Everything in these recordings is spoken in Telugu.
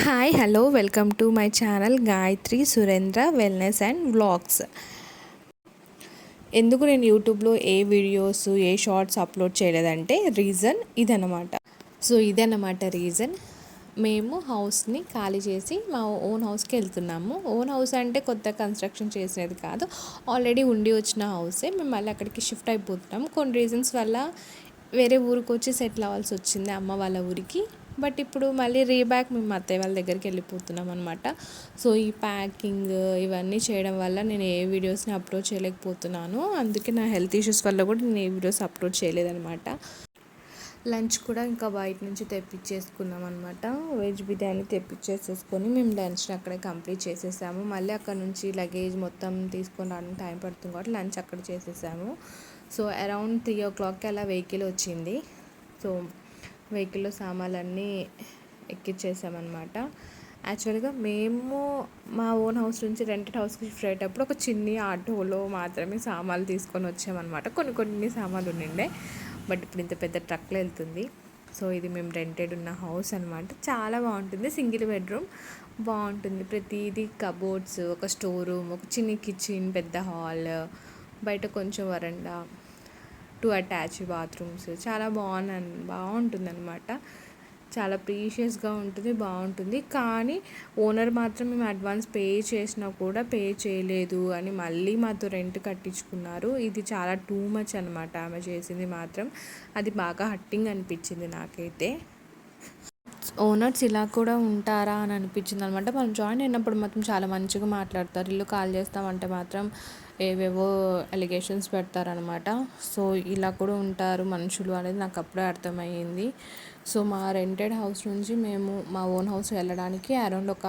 Hi hello welcome to my channel Gayatri Surendra wellness and vlogs. ఎందుకు నేను యూట్యూబ్లో ఏ వీడియోస్ ఏ షార్ట్స్ అప్లోడ్ చేయలేదంటే రీజన్ ఇదన్నమాట. ఇదన్నమాట రీజన్. మేము హౌస్ని ఖాళీ చేసి మా ఓన్ హౌస్కి వెళ్తున్నాము. ఓన్ హౌస్ అంటే కొత్త కన్స్ట్రక్షన్ చేసేది కాదు, ఆల్రెడీ ఉండి వచ్చిన హౌసే. మేము మళ్ళీ అక్కడికి షిఫ్ట్ అయిపోతున్నాం. కొన్ని రీజన్స్ వల్ల వేరే ఊరికి వచ్చి సెటిల్ అవ్వాల్సి వచ్చింది, అమ్మ వాళ్ళ ఊరికి. బట్ ఇప్పుడు మళ్ళీ రీబ్యాక్ మేము అత్తయ్య వాళ్ళ దగ్గరికి వెళ్ళిపోతున్నాం అనమాట. ఈ ప్యాకింగ్ ఇవన్నీ చేయడం వల్ల నేను ఏ వీడియోస్ని అప్లోడ్ చేయలేకపోతున్నాను. అందుకే నా హెల్త్ ఇష్యూస్ వల్ల కూడా నేను ఏ వీడియోస్ అప్లోడ్ చేయలేదన్నమాట. లంచ్ కూడా ఇంకా బయట నుంచి తెప్పించేసుకున్నాం అనమాట. వెజ్ బిర్యానీ తెప్పించేసేసుకొని మేము లంచ్ని అక్కడే కంప్లీట్ చేసేసాము. మళ్ళీ అక్కడ నుంచి లగేజ్ మొత్తం తీసుకొని రావడానికి టైం పడుతుంది కాబట్టి లంచ్ అక్కడ చేసేసాము. అరౌండ్ 3 o'clock అలా వెహికల్ వచ్చింది. వెహికల్లో సామాన్లన్నీ ఎక్కించేసామన్నమాట. యాక్చువల్గా మేము మా ఓన్ హౌస్ నుంచి రెంటెడ్ హౌస్కి షిఫ్ట్ అయ్యేటప్పుడు ఒక చిన్ని ఆటోలో మాత్రమే సామాన్లు తీసుకొని వచ్చామన్నమాట. కొన్ని సామాన్లు ఉండిండే, బట్ ఇప్పుడు ఇంత పెద్ద ట్రక్లో వెళ్తుంది. ఇది మేము రెంటెడ్ ఉన్న హౌస్ అనమాట. చాలా బాగుంటుంది, సింగిల్ బెడ్రూమ్ బాగుంటుంది. ప్రతిదీ కబోర్డ్స్, ఒక స్టోర్ రూమ్, ఒక చిన్న కిచెన్, పెద్ద హాల్, బయట కొంచెం వరండా, 2 అటాచ్డ్ బాత్రూమ్స్. చాలా బాగుంటుంది అనమాట. చాలా ప్రీషియస్గా ఉంటుంది, బాగుంటుంది. కానీ ఓనర్ మాత్రం మేము అడ్వాన్స్ పే చేసినా కూడా పే చేయలేదు అని మళ్ళీ మాతో రెంట్ కట్టించుకున్నారు. ఇది చాలా టూ మచ్ అనమాట. ఆమె చేసింది మాత్రం అది బాగా హట్టింగ్ అనిపించింది నాకైతే. ఓనర్స్ ఇలా కూడా ఉంటారా అని అనిపించింది అనమాట. మనం జాయిన్ అయినప్పుడు మాత్రం చాలా మంచిగా మాట్లాడతారు. ఇల్లు కాల్ చేస్తామంటే మాత్రం ఏవేవో అలిగేషన్స్ పెడతారనమాట. ఇలా కూడా ఉంటారు మనుషులు అనేది నాకు అప్పుడే అర్థమయ్యింది. మా రెంటెడ్ హౌస్ నుంచి మేము మా ఓన్ హౌస్ వెళ్ళడానికి అరౌండ్ ఒక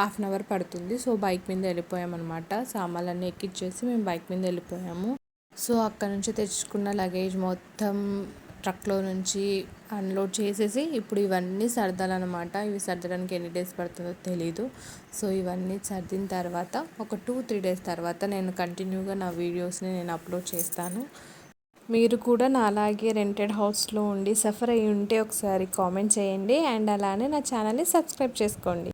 1/2 hour పడుతుంది. బైక్ మీద వెళ్ళిపోయామన్నమాట. సామాన్లన్నీ ఎక్కిచ్చేసి మేము బైక్ మీద వెళ్ళిపోయాము. అక్కడ నుంచి తెచ్చుకున్న లగేజ్ మొత్తం ట్రక్లో నుంచి అన్లోడ్ చేసేసి ఇప్పుడు ఇవన్నీ సర్దాలన్నమాట. ఇవి సర్దడానికి ఎన్ని డేస్ పడుతుందో తెలీదు. ఇవన్నీ సర్దిన తర్వాత ఒక 2-3 days తర్వాత నేను కంటిన్యూగా నా వీడియోస్ని నేను అప్లోడ్ చేస్తాను. మీరు కూడా నా అలాగే రెంటెడ్ హౌస్లో ఉండి సఫర్ అయ్యి ఉంటే ఒకసారి కామెంట్ చేయండి. అండ్ అలానే నా ఛానల్ని సబ్స్క్రైబ్ చేసుకోండి.